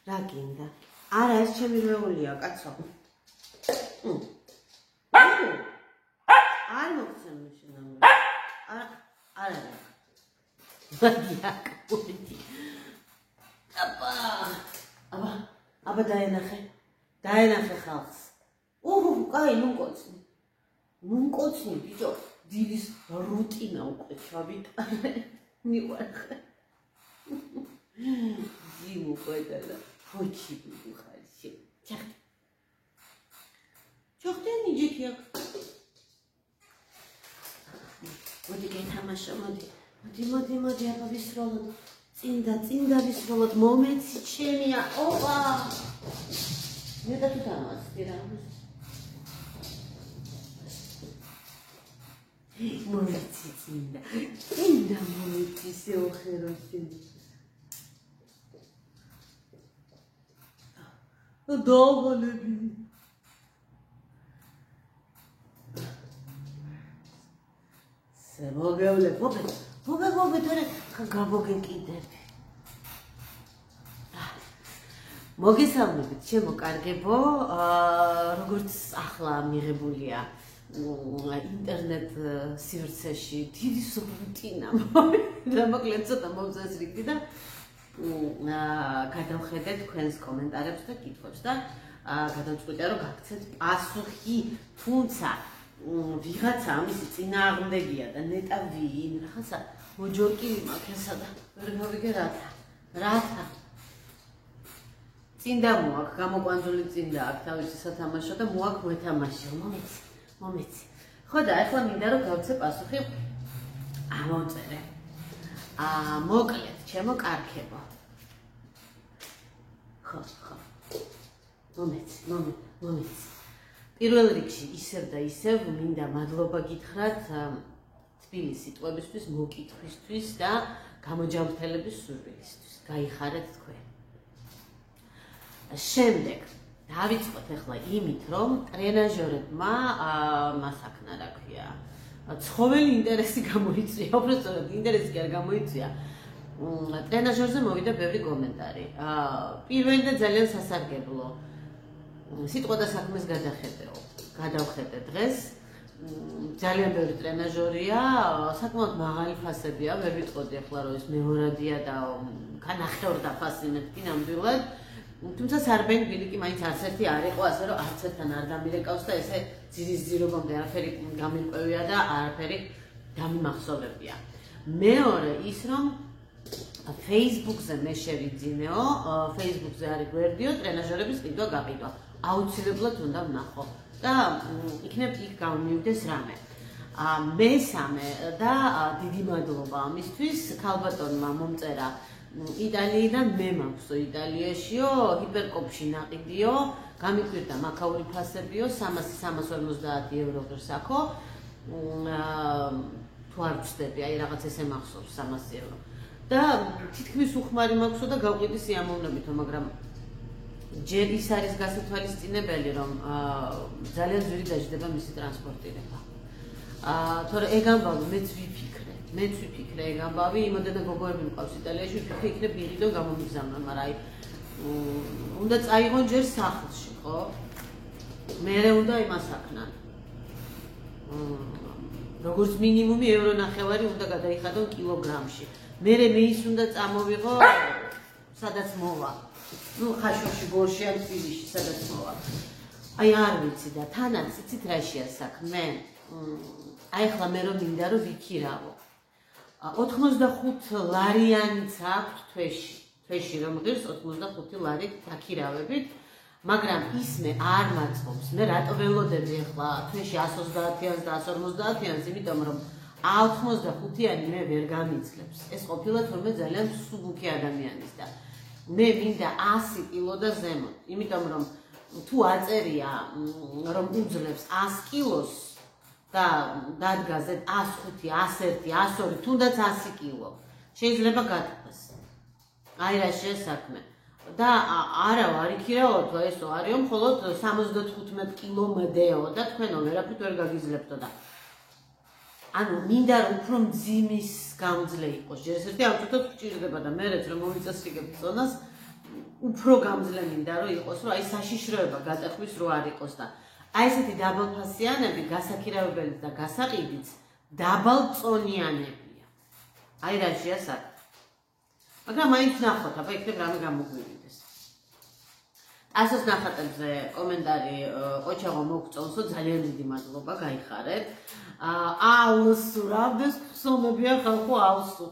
რა გინდა? არა, ეს ჩემი რეულია, კაცო. არ მოგცემ შენამე. არა. მაგიაკური. აბა დაენახე ხალხს. კაი, ნუნკოცნი, ბიჭო, დილის რუტინა უკვე ჩავიტანე. მივარხე. ძიმუ ყედალა, ხოჩი ბუხალში. ჩახტენი ჯიქი აქ. მოდი გეთამაშო, მოდი, აბა ვისროლოთ. წინდა ვისროლოთ, მომეცი ჩემია. ოპა. მე და თუ დამასწრე რა. მომეცი წინდა მომეცი შეოხეროში. დაღლები. მოგევლე, მობე, თორე გამოგეკიდები. მოგესალმებით, ჩემო კარგებო, როგორც ახლა მიღებულია ინტერნეტ სივრცეში დიდი რუტინა და მოკლედ ცოტა მომწესრიგდი და გადავხედე თქვენს კომენტარებს და კითხვებს და გადავწყვიტე რომ გაგცეთ პასუხი, თუმცა ვიღაცა ამისი წინააღმდეგია და ნეტა ვინ რაღაცა მოჯორკილი მაქვს და ვერ გავიგე რათა წინდა მოაქვს გამოკვანძული წინდა აქვს თავისი სათამაშო და მოაქვს მეთამაშო მომეცი ხო და ახლა მინდა რომ გავცე პასუხი ამოვწერე მოკლედ ჩემო კარგებო ხო მომეცი პირველ რიგში ისევ და ისევ მინდა მადლობა გითხრათ თბილი სიტყვებისთვის, მოკითხვისთვის და გამოჯანმრთელების სურვილისთვის. გაიხარეთ თქვენ. შემდეგ დავიწყოთ ახლა იმით, რომ ტრენაჟორებმა მასაკნა რა ქვია. ცხოველი ინტერესი გამოიწვია, უბრალოდ ინტერესი კი არ გამოიწვია. ტრენაჟორზე მოვიდა ბევრი კომენტარი. პირველი და ძალიან სასარგებლო. სიტყვა და საქმეს გადავხედე დღეს. ძალიან ბევრი ტრენაჟორია, საკმაოდ მაღალი ფასებია, ვერ ვიტყოდი ახლა რომ ეს მეორადია და განახევრდა ფასი მეთქი ნამდვილად. თუმცა სარბენ ბილიკი მაინც არც ერთი არ იყო, ასე რომ არც ერთთან არ დამირეკავს და ესე ძირის ძირობამდე არაფერი გამიყვევია და არაფერი დამიმახსოვრებია. მეორე ის რომ Facebook-ზე მე შევიძინეო, Facebook-ზე არის გვერდიო ტრენაჟორების ყიდვა გაყიდვა. აუცილებლად უნდა ვნახო და იქნებ იქ გამომივიდეს რამე. მესამე და დიდი მადლობა ამისთვის ქალბატონმა მომწერა იტალიიდან მე მაქვსო იტალიაშიო ჰიპერკოპში ნაყიდიო გამიკვირდა მაქაური ფასებიო 350 евро ღირს აქო თუ არ ვწდები აი რაღაც ესე მახსოვს 300 евро და თითქმის უხმარი მაქვსო და გავყიდი სიამოვნებითო მაგრამ ჯერ ის არის გასათვალისწინებელი რომ ძალიან ძვირი დაждდება მისი ტრანსპორტირება. თორე ეგ ამბავი მეც ვიფიქრე ეგ ამბავი იმოდენა გოგოები მყავს იტალიაში ვიფიქრე იქნებ იყიდო გამომიგზავნონ მაგრამ აი უნდა წაიღონ ჯერ სახლში ხო? მერე უნდა იმასაკნან. როგორც მინიმუმი евро ნახევარი უნდა გადაიხადონ კილოგრამში. მერე მეის უნდა წამოვიღო სადაც მოვა. ხაშურში, გორში ან თბილისში, სადაც მოვა. აი არ ვიცი და თანაც იცით რაშია საქმე? აი ახლა მე რომ მინდა რომ ვიქირავო. 85 ლარიანიც აქვს თვეში რომ ღირს 85 ლარი დაქირავებით, მაგრამ ის მე არ მაწყობს. მე რატო ველოდები ახლა თვეში 130-იანს და 150-იანს, იმიტომ რომ 85-იანი მე ვერ გამიძლებს. ეს ყოფილა თორმე ძალიან სუბუქი ადამიანის და მე მინდა 100 კილო და ზემოთ, იმიტომ რომ თუ აწერია რომ უძლებს 100 კილოს და დადგაზეთ 105, 101, 102, თუნდაც 100 კილო. შეიძლება გათქვას. აი რა შესაქმე. და არა ვარიქირავთ ესო არისო მხოლოდ 75 კილომდეო და თქვენო ვერაფრით ვერ გაგიძლებთო და ანუ მინდა რომ უფრო მძიმის გამძლე იყოს. ჯერ ერთი ამ თვითონ გჭირდება და მერეც რომ მომიწესრიგებთ ზონას უფრო გამძლე მინდა რომ იყოს, რომ აი საშიშროება გატეხვის რო არ იყოს და აი ესეთი დაბალფასიანები გასაქირავებელიც და გასაყიდიც დაბალწონიანებია. აი რაშია საქმე. მაგრამ მაინც ნახოთ, აბა იქნებ რამე გამოგვივიდეს. ასოს ნახატებზე კომენტარი ყოჩაღო მოგწონსო, ძალიან დიდი მადლობა, გაიხარეთ. აუსურავდეს ხსოვებია ხალხო აუსუ.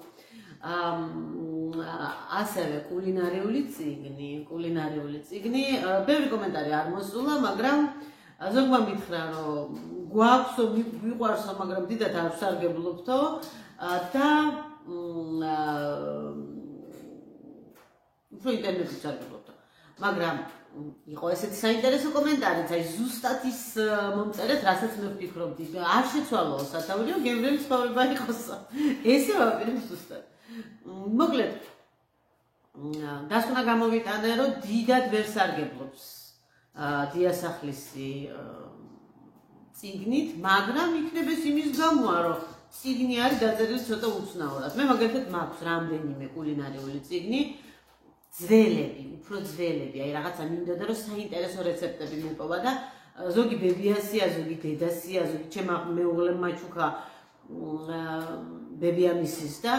ასევე კულინარიული წიგნი, ბევრი კომენტარი არ მოსულა, მაგრამ ზოგმა მითხრა, რომ გვაქვსო, მიყვარსო, მაგრამ დიდად არ ვსარგებლობთო და უფრო ინტერნეტით ვსარგებლობთო. მაგრამ იყო ესეთი საინტერესო კომენტარიც, აი ზუსტად ის მომწერეთ, რასაც მე ვფიქრობდი. არ შეცვალოო სათავეო, გემრიელი ცხოვრება იყოსო. ესე ვაპირებ ზუსტად. მოკლედ დასკვნა გამოვიტანე, რომ დიდად ვერ სარგებლობს დიასახლისი წიგნით, მაგრამ იქნება იმის გამოა, რომ წიგნი არის დაწერილი ცოტა უცნაურად. მე მაგალითად მაქვს რამდენიმე კულინარიული წიგნი, ძველები, უფრო ძველები, აი რაღაცა მინდოდა, რომ საინტერესო რეცეპტები მეპოვა და ზოგი ბებიასია, ზოგი დედასია, ზოგი ჩემმა მეუღლემ ჩუქა ბებიამისის და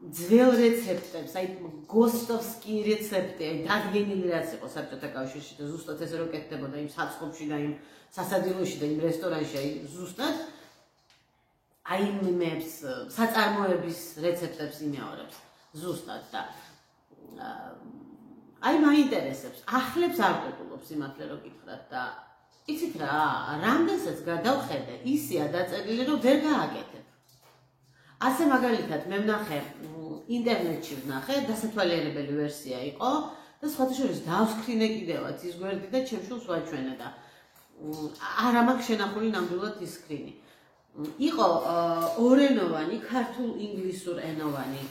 ძველ რეცეპტებს, აი გოსტოვსკი რეცეპტი, აი დადგენილი რაც იყო საბჭოთა კავშირში და ზუსტად ესე რომ კეთდებოდა იმ საცხობში და იმ სასადილოში და იმ რესტორანში, აი ზუსტად აი იმებს საწარმოების რეცეპტებს იმეორებს ზუსტად და აი მაინტერესებს, ახლებს არ ყოფილობს იმათლე რომ გითხრათ და იცით რა, რამდენსაც გადავხედე, ისეა დაწერილი რომ ვერ გააკეთებ. ასე მაგალითად მე ვნახე ინტერნეტში ვნახე დასათვალიერებელი ვერსია იყო და სხვათა შორის დავსკრინე კიდევაც ის გვერდი და ჩემშულს ვაჩვენე და არ მაქვს შენახული ნამდვილად ის სკრინი. იყო ორენოვანი, ქართულ-ინგლისურ ენოვანი.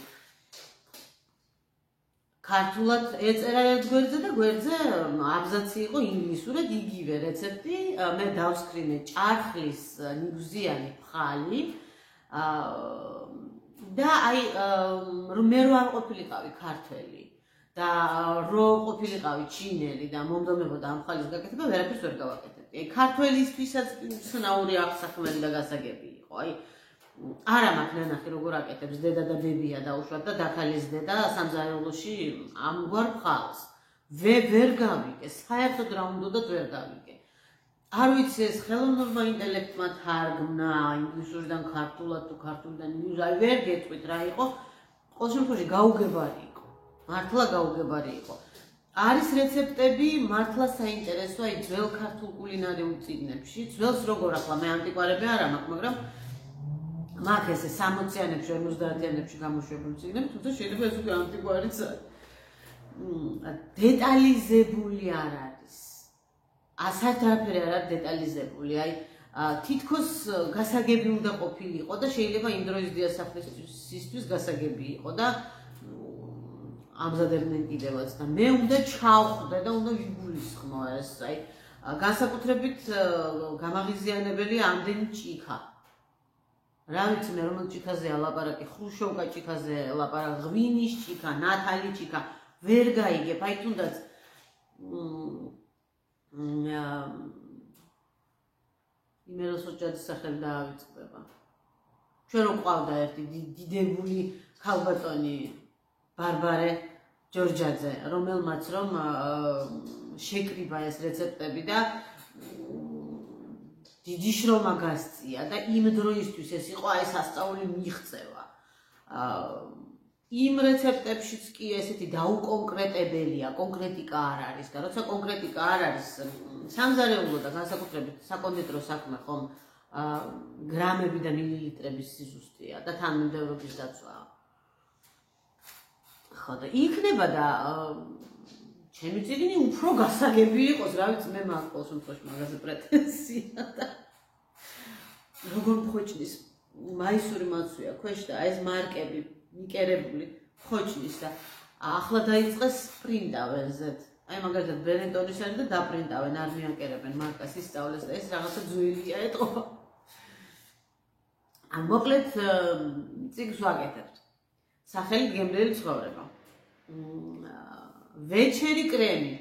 ქართულად ეწერა ერთ გვერდზე და გვერდზე აბზაცი იყო ინგლისურად იგივე რეცეპტი. მე დავსკრინე ჭარხლის ნიგზიანი ფხალი. და აი მე რო არ ყოფილიყავი ქართველი და რო ყოფილიყავი ჩინელი და მომდომებოდა ამ ხალის გაკეთება, ვერაფერს ვერ გავაკეთებდი. აი ქართველისთვისაც უცნაური აღსაქმელი და გასაგები იყო. აი არა მაქვს ნანახი როგორ აკეთებს დედა და ბებია დაუშვათ და დაქალის დედა სამზარეულოში ამგვარ ხალს. ვერ გავიგე, საერთოდ რა უნდათ ვერ გავიგე. არ ვიცი ეს ხელოვნურმა ინტელექტმა თარგმნა ინგლისურიდან ქართულად თუ ქართულიდან ინგლისურად ვერ გეტყვით რა იყო. ყოველ შემთხვევაში გაუგებარი იყო. მართლა გაუგებარი იყო. არის რეცეპტები მართლა საინტერესო აი ძველ ქართულ კულინარიულ წიგნებში. ძველს როგორ ახლა მე ანტიკვარები არ მაქვს, მაგრამ მაქვს ესე 60-იანებში, 50-იანებში გამოშვებული წიგნები, თუმცა შეიძლება ეს უკვე ანტიკვარიც არის. დეტალიზებული არ არის. ასართ არაფერი არ არის დეტალიზებული, აი თითქოს გასაგები უნდა ყოფილიყო და შეიძლება იმ დროის დიასახლისისთვის გასაგები იყო და ამზადებდნენ კიდევაც და მე უნდა ჩავხვდე და უნდა ვიგულისხმო ეს, აი განსაკუთრებით გამაღიზიანებელი ამდენი ჭიქა. რა ვიცი მე რომელ ჭიქაზეა ლაპარაკი, ხრუშოვკა ჭიქაზე ლაპარაკი, ღვინის ჭიქა, ნათალი ჭიქა, ვერ გაიგებ, აი თუნდაც იმეროს ოჯახის სახელი დაავიწყდება. ჩვენ რო ყავდა ერთი დიდებული ქალბატონი ბარბარე ჯორჯაძე, რომელმაც რომ შეკრიბა ეს რეცეპტები და დიდი შრომა გასწია და იმ დროისთვის ეს იყო აი სასწაული მიღწევა. იმ რეცეპტებშიც კი ესეთი დაუკონკრეტებელია, კონკრეტიკა არ არის და როცა კონკრეტიკა არ არის, სამზარეულო და განსაკუთრებით საკონდიტრო საქმე ხომ გრამები და მილilitrების სიზუსტეა და თანმიმდევრობის დაცვა. ხო და იქნება და ჩემი წიგნი უფრო გასაგები იყოს, რა ვიცი მე მაქვს ყოველ შემთხვევაში მაგაზე პრეტენზია და როგორ მხოჭნის მაისური მაცვია ქვეშ და ეს მარკები მიკერებული ხოჭნის და ახლა დაიწყეს პრინტავენზეთ. აი მაგალითად ბენეტონის არის და დაპრინტავენ, არ მიაკერებენ მარკას ისწავლეს და ეს რაღაცა ძველია ეტყობა. მოკლედ წიგნს ვაკეთებთ. სახელით გემრიელი ცხოვრება. ვეჩერი კრემი.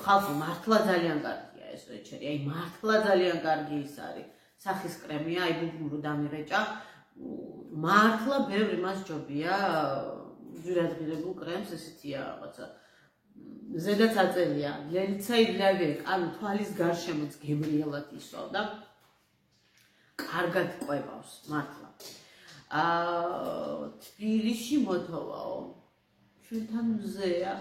ხალხი მართლა ძალიან კარგია ეს ვეჩერი, აი მართლა ძალიან კარგი ის არის. სახის კრემია, აი ბუბნური დამირეჭა. მართლა ბევრი მას ჯობია ძვირადღირებულ კრემს, ესეთია რაღაცა. ზედაც აწელია, ლელცაი ლავე, ანუ თვალის გარშემოც გემრიელად ისვა და კარგად ყვებავს, მართლა. თბილისში მოთოვაო. ჩვენთან მზეა.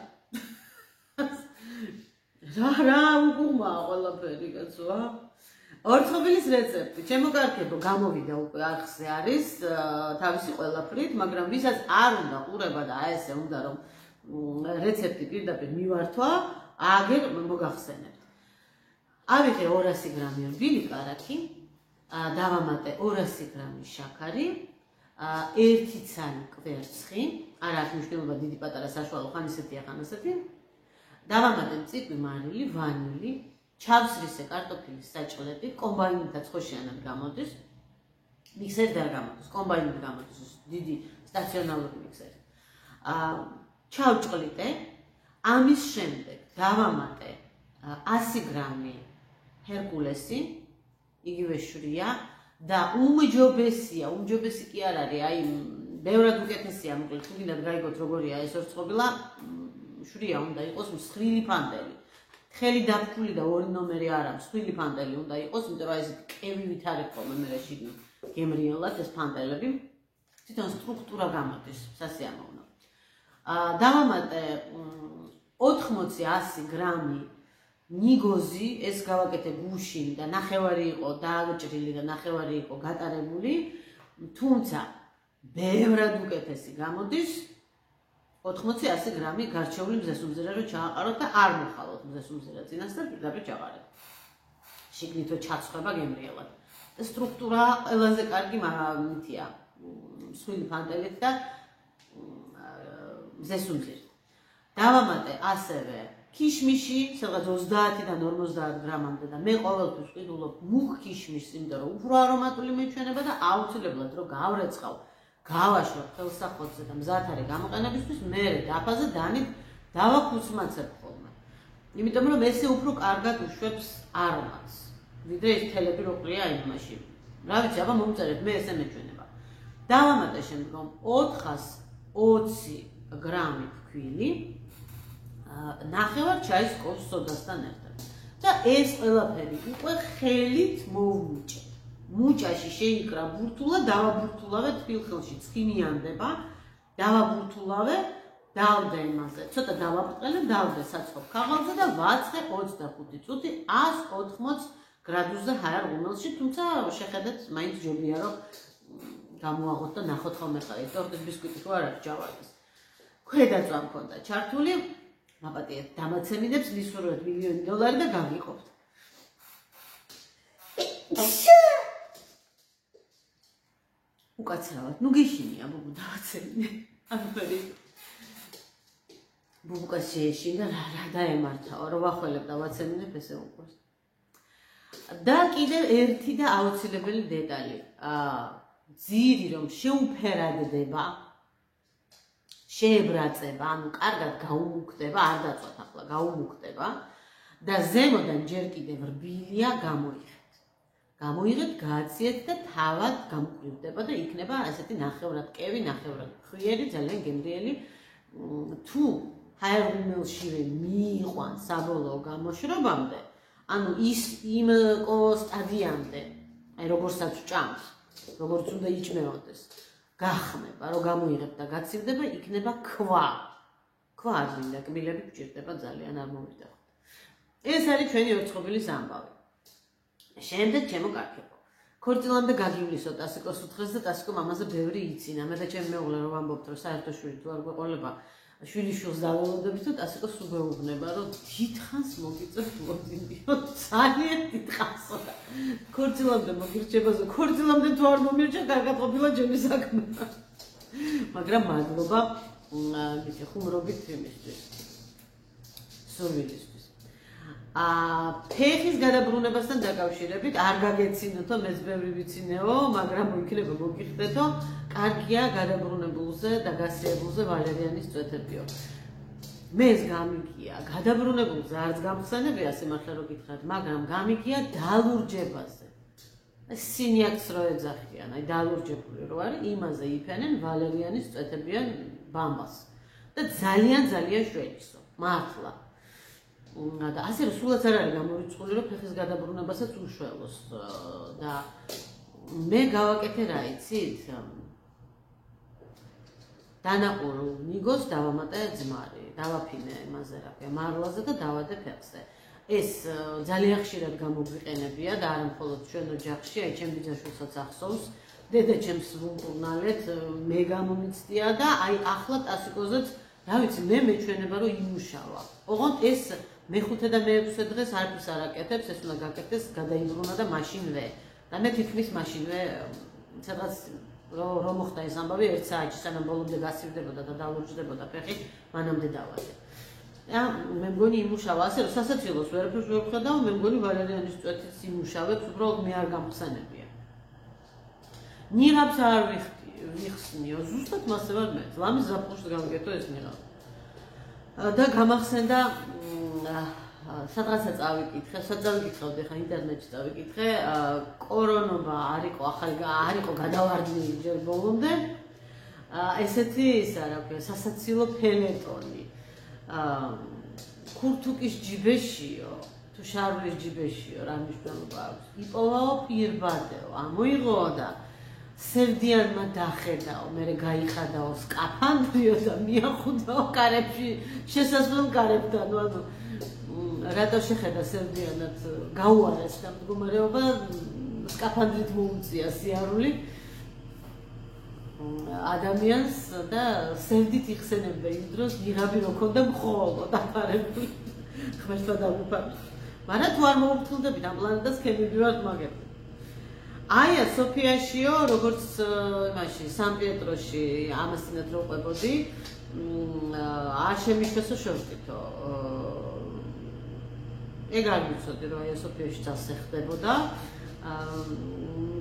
რა უგუმაა ყველაფერი კაცო. ორთხოვილის რეცეპტი. ჩემო კარგებო, გამოვიდა უკვე არხზე არის თავისი ყველაფრით, მაგრამ ვისაც არ უნდა ყურება და აი ესე უნდა რომ რეცეპტი პირდაპირ მივართვა, აგერ მოგახსენებთ. ავიღე 200 გრამი რბილი კარაქი, დავამატე 200 გრამი შაქარი, 1 ცალი კვერცხი, არ აქვს მნიშვნელობა დიდი პატარა საშუალო ხან ისეთია ხან ასეთი. დავამატე მწიფი მარილი, ვანილი, ჩავსრისე კარტოფილის საჭლები, კომბაინითაც ხოშიანად გამოდის. მიქსერზე არ გამოდის, კომბაინით გამოდის, დიდი სტაციონალური მიქსერი. ჩავჭყლიდე, ამის შემდეგ დავამატე 100 გრამი ჰერკულესი, იგივე შვრია და უმჯობესი კი არ არის, აი ბევრად უკეთესია, მოკლედ თუ გინდათ გაიგოთ როგორია ეს ორწყობილა, შვრია უნდა იყოს მსხვილი ფანდელი. ხელი დაფქული და 2 ნომერი არა, მსხვილი ფანდელი უნდა იყოს, იმიტომ რომ ესეთი კევივით არის ხოლმე მე შიგნით გემრიელად ეს ფანდელები. თვითონ სტრუქტურა გამოდის, სასიამოვნო. დავამატე 80-100 გრამი ნიგოზი, ეს გავაკეთე გუშინ და ნახევარი იყო დააჭრილი და ნახევარი იყო გატარებული, თუმცა ბევრად უკეთესი გამოდის 80-100 გრამი გარჩეული მზესუმზირა რო ჩააყაროთ და არ მოხალოთ მზესუმზირა წინასწარ პირდაპირ ჩაყარეთ. შიგნით რო ჩაცხება გემრიელად. და სტრუქტურა ყველაზე კარგი მითია, მსხვილი ფანტელით და მზესუმზირით. დავამატე ასევე ქიშმიში, სადღაც 30-დან 50 გრამამდე და მე ყოველთვის ვყიდულობ მუქ ქიშმიშს, იმიტომ რომ უფრო არომატული მეჩვენება და აუცილებლად რო გავრეცხავ, გავაშლო ხელსაყრელზე და მზად არის გამოყენებისთვის, მე დაფაზე დანით დავაქუცმაცებ ხოლმე. იმიტომ რომ ესე უფრო კარგად უშვებს არომატს. ვიდრე ეს თელები რო ყრია იმაში. რა ვიცი, აბა მომწერეთ, მე ესე მეჩვენება. დავამატე შემდგომ 420 გრამი ფქვილი, ნახევარ ჩაის კოს სოდასთან ერთად. და ეს ყველაფერი უკვე ხელით მოვმუჭე. მუჭაში შეიკრა ბურთულა, დავაბურთულავე თბილხილში, ცხიმიანდება, დავაბურთულავე, დავდე იმაზე, ცოტა დავაბრტყელე, დავდე საცხობ ქაღალდზე და ვაცხე 25 წუთი 180 გრადუსზე ჰაერ ღუმელში, თუმცა შეხედეთ, მაინც ჯობია რომ გამოაღოთ და ნახოთ ხოლმე ხარ, ტორტის ბისკვიტი თუ არ აქვს ჯავარდის. ქვედაწვა მქონდა ჩართული, მაპატიეთ დამაცემინებს ლისურვეთ $1,000,000 და გავიყოფთ. უკაცრავად, ნუ გიშინია ბუბუ დავაცემინე. ამფერი. ბუბუკა შეეშინდა რა დაემართავა, რომ ვახველებ დავაცემინებ ესე უყურს. და კიდევ ერთი და აუცილებელი დეტალი. ძირი რომ შეუფერადდება, შეებრაწება, ანუ კარგად გაუმუქდება, არ დაწვათ ახლა, გაუმუქდება და ზემოდან ჯერ კიდევ რბილია გამოიღეთ. გამოიღეთ, გააციეთ და თავად გამკვრივდება და იქნება ასეთი ნახევრად კევი, ნახევრად ხვიერი, ძალიან გემრიელი. თუ ჰაერღუმელშივე მიიყვან საბოლოო გამოშრობამდე, ანუ ის იმ სტადიამდე, აი როგორცაც ჭამს, როგორც უნდა იჭმევოდეს, გახმება, რომ გამოიღებ და გაცივდება, იქნება ქვა. ქვა არ მინდა, კბილები გჭირდება ძალიან, არ მოვიდახოთ. ეს არის ჩვენი ორწყობილის ამბავი. შემდეგ ჩემო კარგებო. ქორწილამდე გაგივლისოთ ასიკოს უთხრეს და ასიკო მამაზე ბევრი იცინა. მე და ჩემი მეუღლე რომ ვამბობთ, რომ საერთო შვილი თუ არ გვეყოლება, შვილიშვილს დაველოდებით და ასიკოს უგეუბნება, რომ დიდხანს მოგიწევთ ლოდინიო, ძალიან დიდხანსო. ქორწილამდე მოგირჩებაზე, ქორწილამდე თუ არ მომირჩა, კარგად ყოფილა ჩემი საქმე. მაგრამ მადლობა ხუმრობით იმისთვის. სურვილისთვის. ფეხის გადაბრუნებასთან დაკავშირებით არ გაგეცინოთო, მეც ბევრი ვიცინეო, მაგრამ იქნება მოგიხდეთო, კარგია გადაბრუნებულზე და გასიებულზე ვალერიანის წვეთებიო. მეც გამიგია, გადაბრუნებულზე არც გამხსენებია სიმართლე რო გითხრათ, მაგრამ გამიგია დალურჯებაზე. სინიაკს რო ეძახიან, აი დალურჯებული რო არის, იმაზე იფენენ ვალერიანის წვეთებიან ბამბას. და ძალიან შველისო, მართლა. და ასე რომ სულაც არ არის გამორიცხული, რომ ფეხის გადაბრუნებასაც უშველოს და მე გავაკეთე რა იცით? დანაყურ ნიგოს დავამატე ძმარი, დავაფინე იმაზე რა ქვია, მარლაზე და დავადე ფეხზე. ეს ძალიან ხშირად გამოგვიყენებია და არა მხოლოდ ჩვენ ოჯახში, აი ჩემ ბიძაშვილსაც ახსოვს, დედა ჩემს ვუმკურნალეთ, მე გამომიცდია და აი ახლა ტასიკოზეც, რა ვიცი, მე მეჩვენება რომ იმუშავა. ოღონდ ეს მეხუთე და მეექვსე დღეს არაფერს არ აკეთებს, ეს უნდა გაკეთდეს, გადაიბრუნა და მაშინვე. და მე თითქმის მაშინვე სადღაც რომ მოხდა ეს ამბავი 1 საათში, სანამ ბოლომდე გასივდებოდა და დალურჯდებოდა ფეხი, მანამდე დავადე. და მე მგონი იმუშავა, ასე რომ სასაცილოს ვერაფერს ვერ ვხედავ, მე მგონი ვალერიანის წვეთიც იმუშავებს, უბრალოდ მე არ გამხსენებია. ნიღაბს არ ვიხსნიო, ზუსტად მასე ვარ მე. ლამის ზაფხულში გავიკეთო ეს ნიღაბი. და გამახსენდა სადღაცა წავიკითხე, საწავიკითხავდი ხა ინტერნეტში წავიკითხე, კორონობა არ იყო გადავარდნილი ჯერ ბოლომდე. ესეთი ის რა ქვია, სასაცილო ფელეტონი. ქურთუკის ჯიბეშიო, თუ შარვლის ჯიბეშიო, რა მნიშვნელობა აქვს? იპოვაო პირბადეო, ამოიღო და სევდიანმა დახედაო, მერე გაიხადაო სკაფანდრიო და მიახუდაო კარებში, შესასვლელ კარებთან, ანუ რატო შეხედა სევდიანად გაუარეს და მდგომარეობა სკაფანდრით მოუწია სიარული ადამიანს და სევდით იხსენებდა იმ დროს ნიღაბი რო ქონდა მხოლოდ აფარებული ხმერთა დავუფარდა. მაგრამ თუ არ მოუფრთხილდებით ამ პლანეტას ქემები ვართ მაგები. აია სოფიაშიო, როგორც იმაში სან-პეტროში ამასინად რო ყვებოდი, არ შემიშვესო შევწითო. ეგ არ ვიცოდი რომ აია სოფიაში წასე ხდებოდა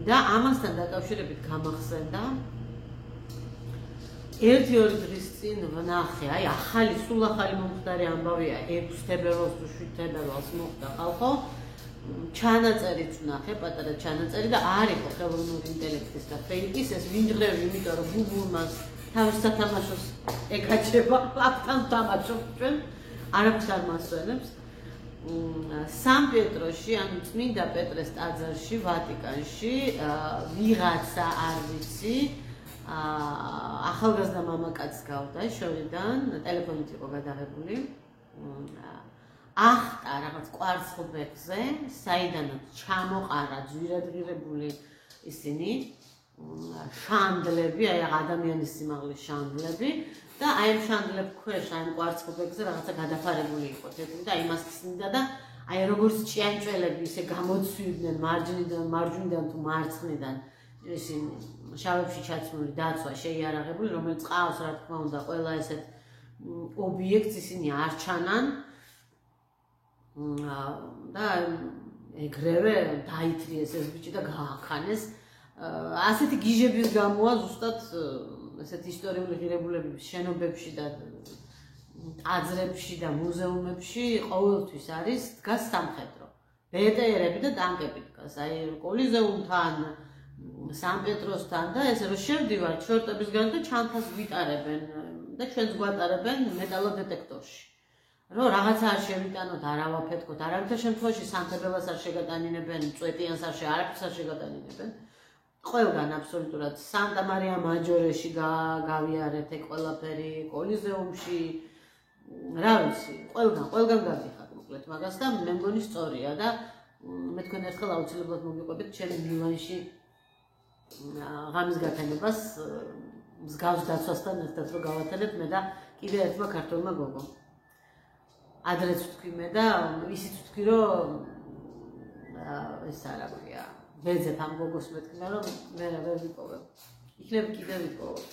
და ამასთან დაკავშირებით გამახსენდა 1-2 დღის წინ ვნახე, აი ახალი, სულ ახალი მომხდარი ამბავია, 6 თებერვალს თუ 7 თებერვალს მოხდა ხალხო, ჩანაწერიც ვნახე, პატარა ჩანაწერი და არ იყო ხელოვნური ინტელექტის და ფეიკის, ეს ვინჯღრევი, იმიტომ რომ Google-მას თავის სათამაშოს ეკაჩება, აქთან თამაშობ ჩვენ, არაფერს არ მასვენებს. სან-პეტროში, ანუ წმინდა პეტრეს ტაძარში, ვატიკანში, ვიღაცა არ ვიცი, ახალგაზრდა მამაკაცს გავდა შორიდან, ტელეფონით იყო გადაღებული. ახტა რაღაც კვარცხლბეკზე, საიდანაც ჩამოყარა ძვირადღირებული ისინი, შანდლები, აი ადამიანის სიმაღლის შანდლები და აი ამ შანდლებ ქვეშ, აი კვარცხლბეკზე რაღაცა გადაფარებული იყო თეთრი და იმას ხსნიდა და აი როგორც ჭიანჭველები ისე გამოცვიდნენ მარჯვნიდან თუ მარცხნიდან ისინი შავებში ჩაცმული დაცვა შეიარაღებული, რომელიც ყავს რა თქმა უნდა ყველა ესეთ ობიექტს ისინი არ ჩანან და ეგრევე დაითრიეს ეს ბიჭი და გააქანეს. ასეთი გიჟების გამოა ზუსტად ესეთ ისტორიული ღირებულებების შენობებში და ტაძრებში და მუზეუმებში ყოველთვის არის დგას სამხედრო. ბეტერები და ტანკები დგას. აი კოლიზეუმთან, სან-პეტროსთან და ესე რომ შევდივართ შორტებისგან და ჩანთას გვიტარებენ და ჩვენს გვატარებენ მეტალოდეტექტორში. რომ რაღაცა არ შევიტანოთ, არ ავაფეთქოთ, არავითარ შემთხვევაში სანთებელას არ შეგატანინებენ, წვეტიანს არაფერს არ შეგატანინებენ. ყველგან აბსოლუტურად სანტა-მარია მაჯორეში გავიარეთ ეგ ყველაფერი, კოლიზეუმში, რა ვიცი, ყველგან გავიხართ მოკლედ მაგას და მე მგონი სწორია და მე თქვენ ერთხელ აუცილებლად მოგიყვებით ჩემი მილანში ღამის გათენებას მსგავს დაცვასთან ერთად რომ გავათანებ მე და კიდე ერთმა ქართველმა გოგომ. ადრეც ვთქვი მე და ისიც ვთქვი რომ ეს არა ქვია ვეძებ ამ გოგოს მეთქნა რომ მე ვერ ვიპოვებ. იქნებ კიდე ვიპოვებ.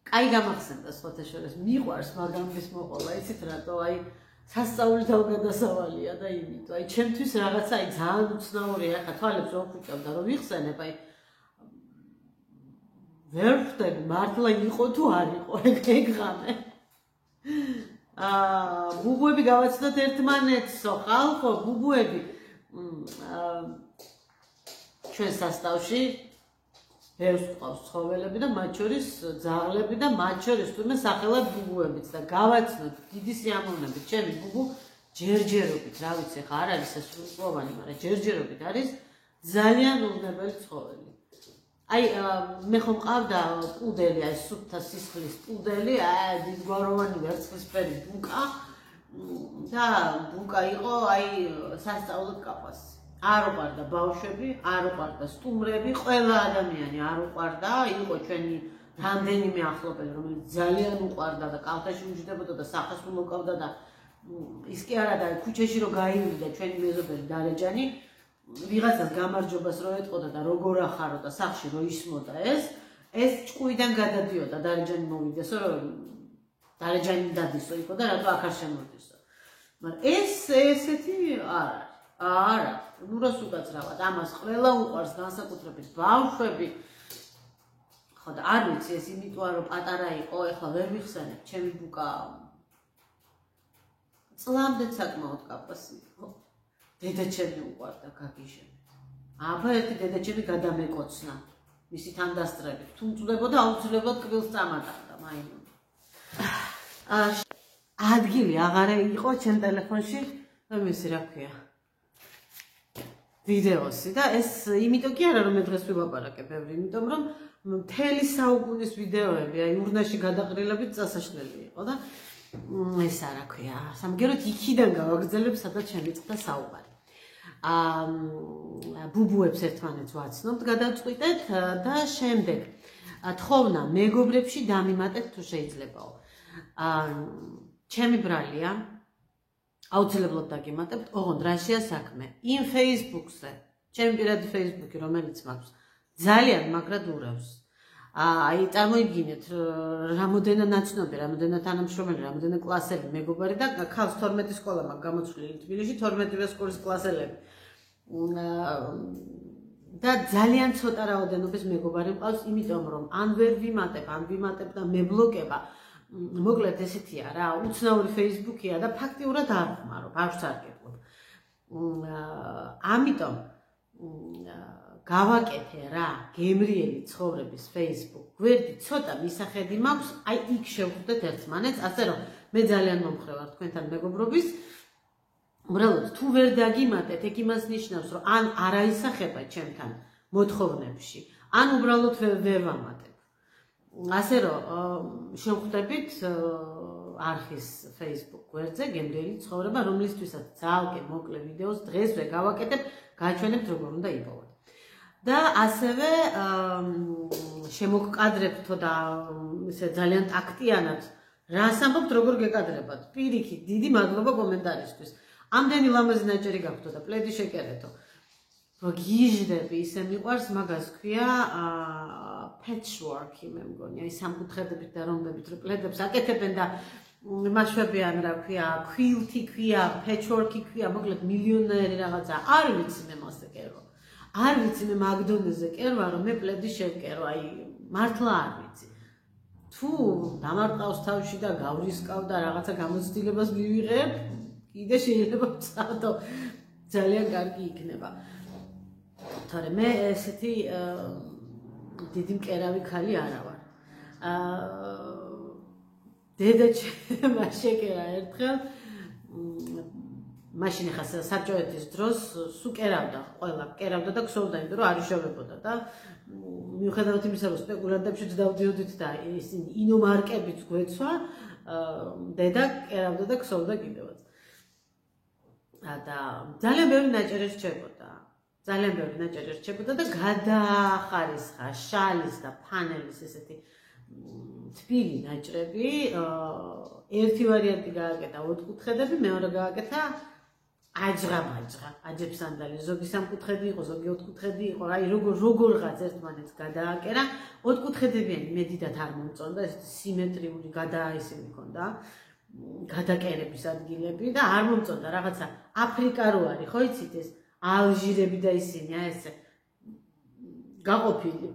კაი გამახსენდა სხვათა შორის მიყვარს მაგამის მოყოლა იცით რატო აი სასწაული თავგადასავალია და იმიტომ აი ჩემთვის რაღაცა აი ძალიან უცნაურია ხა თვალებს რომ ხუჭავდა რომ ვიხსენებ აი ვერ ხვდები მართლა იყო თუ არ იყო ეგ ღამე ბუბუები გავაცნოთ ერთმანეთსო ხალხო ბუბუები ჩვენ სასწავში ბევრს ყავს ცხოველები და მათ შორის ძაღლები და მათ შორის თურმე სახელად ბუბუებიც და გავაცნოთ დიდი სიამოვნებით ჩემი ბუბუ ჯერჯერობით რა ვიცი ხა არ არის ეს სრულწლოვანი მაგრამ ჯერჯერობით არის ძალიან უვნებელი ცხოველი აი მე ხომ ყავდა პუდელი აი სუფთა სისხლის პუდელი აი დიდგვაროვანი ვერცხლისფერი ბუკა და ბუკა იყო აი სასწაულო კაფას არ უყარდა ბავშვები, არ უყარდა სტუმრები, ყველა ადამიანი არ უყარდა, იყო ჩვენი რამდენიმე ახლობელი, რომელიც ძალიან უყარდა და კალთაში უჯდებოდა და სახეს უმოკავდა და ის კი არა და ქუჩაში რო გაივიდა ჩვენი მეზობელი დარეჯანი, ვიღაცას გამარჯობას რო ეთყოდა და როგორ ახარო და სახში რო ისმოდა ეს ჭკუიდან გადადიოდა დარეჯანი მოვიდესო, რომ დარეჯანი დადისო იყო და რატო აქ არ შემოდისო. მაგრამ ესეთი არა ნურას უკაცრავად ამას ყველა უყვარს განსაკუთრებით ბავშვები ხო და არ ვიცი ეს იმიტომ რომ პატარა იყო ეხლა ვერ მიხსენებ ჩემი ბუკა წლამდე საკმაოდ კაფასი იყო დედაჩემი უყვარდა გაგიჟები აბა ერთი დედაჩემი გადამეკოცნა მისი თანდასწრებით თუ მწვდებოდა აუცილებლად კბილს წამატავდა მაინო ადგილი აღარ იყო ჩემ ტელეფონში იმისი რა ქვია ვიდეოსი და ეს იმიტომ კი არა რომ მე დღეს ვილაპარაკე ბევრი, იმიტომ რომ მთელი საუკუნის ვიდეოები, აი ურნაში გადაყრილებით წასაშლელი იყო და ეს არა ქვია, სამგეროდ იქიდან გავაგრძელებ სადაც შემიწყდა საუბარი. ბუბუებს ერთმანეთს ვაცნობთ, გადავწყვიტეთ და შემდეგ თხოვნა მეგობრებში დამიმატეთ თუ შეიძლებაო. ჩემი ბრალია აუცილებლად დაგიმატებთ, ოღონდ რაშია საქმე. იმ Facebook-ზე, ჩემი პირადი Facebook-ი, რომელიც მაქვს, ძალიან მაგრად ურევს. აი, წარმოიდგინეთ, რამოდენა ნაცნობი, რამოდენა თანამშრომელი, რამოდენა კლასელი მეგობარი და ქალს 12 სკოლა მაქვს გამოცვლილი თბილისში, 12-ვე სკოლის კლასელები. და ძალიან ცოტა რაოდენობის მეგობარი მყავს, იმიტომ რომ ან ვერ ვიმატებ, ან ვიმატებ და მებლოკება მოკლედ ესეთია რა, უცნაური Facebook-ია და ფაქტიურად არ ხმარობ, არ ვსარგებლობ. ამიტომ გავაკეთე რა, გემრიელი ცხოვრების Facebook გვერდი, ცოტა მისახედი მაქვს, აი იქ შევხვდეთ ერთმანეთს, ასე რომ მე ძალიან მომხრე ვარ თქვენთან მეგობრობის. უბრალოდ თუ ვერ დაგიმატეთ, ეგ იმას ნიშნავს, რომ ან არ აისახება ჩემთან მოთხოვნებში, ან უბრალოდ ვერ ვამატებ. ასე რომ შევხვდებით არხის Facebook გვერდზე გემრიელი ცხოვრება, რომლისთვისაც ძალკე მოკლე ვიდეოს დღესვე გავაკეთებ, გაჩვენებთ როგორ უნდა იპოვოთ. და ასევე შემოგკადრებთო და ესე ძალიან ტაქტიანად რას ამბობთ, როგორ გეკადრებათ. პირიქით, დიდი მადლობა კომენტარისთვის. ამდენი ლამაზი ნაჭერი გაქვთო და პლედი შეკერეთო. გიჟდები, ისე მიყვარს, მაგას ქვია patchwork-ი მე მგონი, აი სამკუთხედებით და რომბებით რო პლედებს აკეთებენ და მაშვებიან რა ქვია, quilty ქვია, patchwork-ი ქვია, მოკლედ მილიონერი რაღაცა. არ ვიცი მე მასზე კერო. არ ვიცი მე მაგდონეზე კერვა, რომ მე პლედი შევკერო, აი მართლა არ ვიცი. თუ დამარტყავს თავში და გავრისკავ და რაღაცა გამოცდილებას მივიღებ, კიდე შეიძლება ვწადო. ძალიან კარგი იქნება. თორე მე ესეთი დიდი მკერავი ქალი არა ვარ. დედაჩემმა შეკერა ერთხელ მაშინ ხა საბჭოეთის დროს სულ კერავდა, ყველა კერავდა და ქსოვდა, იმიტომ რომ არ იშოვებოდა და მიუხედავად იმისა, რომ სპეკულანტებშიც დავდიოდით და ისინი ინომარკებიც გვეცვა, დედა კერავდა და ქსოვდა კიდევაც. და ძალიან ბევრი ნაჭერი რჩებოდა. ძალიან ბევრი ნაჭერი რჩებოდა და გადაახარისხა შალის და ფანელის ესეთი თბილი ნაჭრები. ერთი ვარიანტი გააკეთა 4 კუთხედები, მეორე გააკეთა აჯღა, აჯებსანდალი, ზოგი სამკუთხედი იყო, ზოგი ოთხკუთხედი იყო, აი როგორღაც ერთმანეთს გადააკერა, ოთხკუთხედებიანი მედიდად არ მომწონდა, ეს სიმეტრიული გადააისები მქონდა, გადაკერების ადგილები და არ მომწონდა რაღაცა აფრიკა რო არის, ხო იცით ეს ალჟირები და ისინი, აი ესე გაყოფილი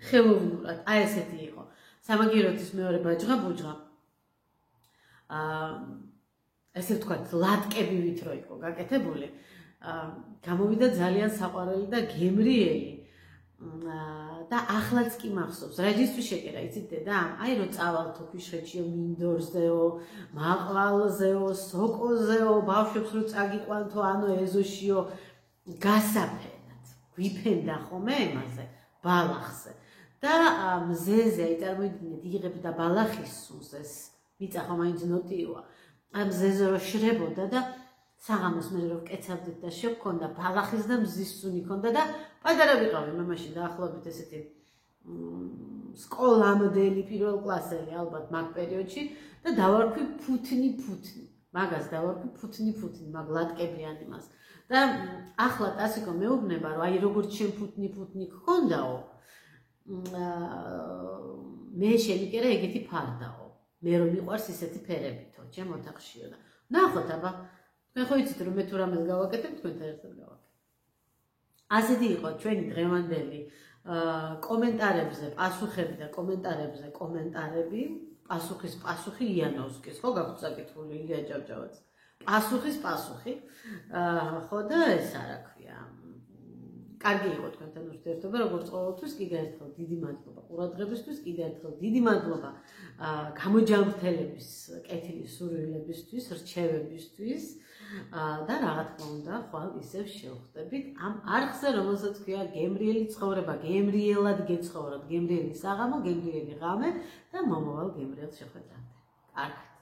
ხელოვნურად, აი ესეთი იყო. სამაგიეროთის მეორე ბაჯღა ბუჯღა. ესე ვთქვათ, ლატკებივით რო იყო გაკეთებული, გამოვიდა ძალიან საყვარელი და გემრიელი და ახლაც კი მახსოვს. რაჯისთვის შეკერა, იცით დედა? აი რო წავალთო ფიშხეთშიო, მინდორზეო, მაყვალზეო, სოკოზეო, ბავშვებს რო წაგიყვანთო, ანუ ეზოშიო, გასაფენად. გვიფენდა ხოლმე იმაზე, ბალახზე. და მზეზე, აი წარმოიდგინეთ, იღებდა ბალახის სულს ეს მიწა ხომ მაინც ნოტიოა. ამ მზეზე რო შრებოდა და საღამოს მე რო ვკეცავდით და შევქონდა ბალახის და მზის სუნი ქონდა და პატარა ვიყავი მამაში დაახლოებით ესეთი სკოლამდელი პირველ კლასელი ალბათ მაგ პერიოდში და დავარქვი ფუთნი, მაგას დავარქვი ფუთნი, მაგ ლატკებიან იმას. და ახლა ტასიკო მეუბნება რომ აი როგორც შენ ფუთნი გქონდაო, მე შემიკერა ეგეთი ფარდაო. მე რომ მიყვარს ისეთი ფერებითო, ჩემ ოთახშიო და ნახოთ აბა, თქვენ ხო იცით რომ მე თუ რამეს გავაკეთებ, თქვენთან ერთად გავაკეთებ. ასეთი იყო ჩვენი დღევანდელი კომენტარებზე, პასუხები და კომენტარებზე კომენტარები, პასუხი იანოვსკის, ხო გაქვთ საკითხული ილია ჭავჭავაძე. პასუხი, ხო და ეს არა ქვია. კარგი იყო თქვენთან ურთიერთობა, როგორც ყოველთვის, კიდევ ერთხელ დიდი მადლობა ყურადღებისთვის, კიდევ ერთხელ დიდი მადლობა გამოჯანმრთელების, კეთილის სურვილებისთვის, რჩევებისთვის და რა თქმა უნდა, ხვალ ისევ შევხვდებით ამ არხზე, რომელსაც ქვია გემრიელი ცხოვრება, გემრიელად გეცხოვროთ, გემრიელი საღამო, გემრიელი ღამე და მომავალ გემრიელ შეხვედრამდე. კარგად.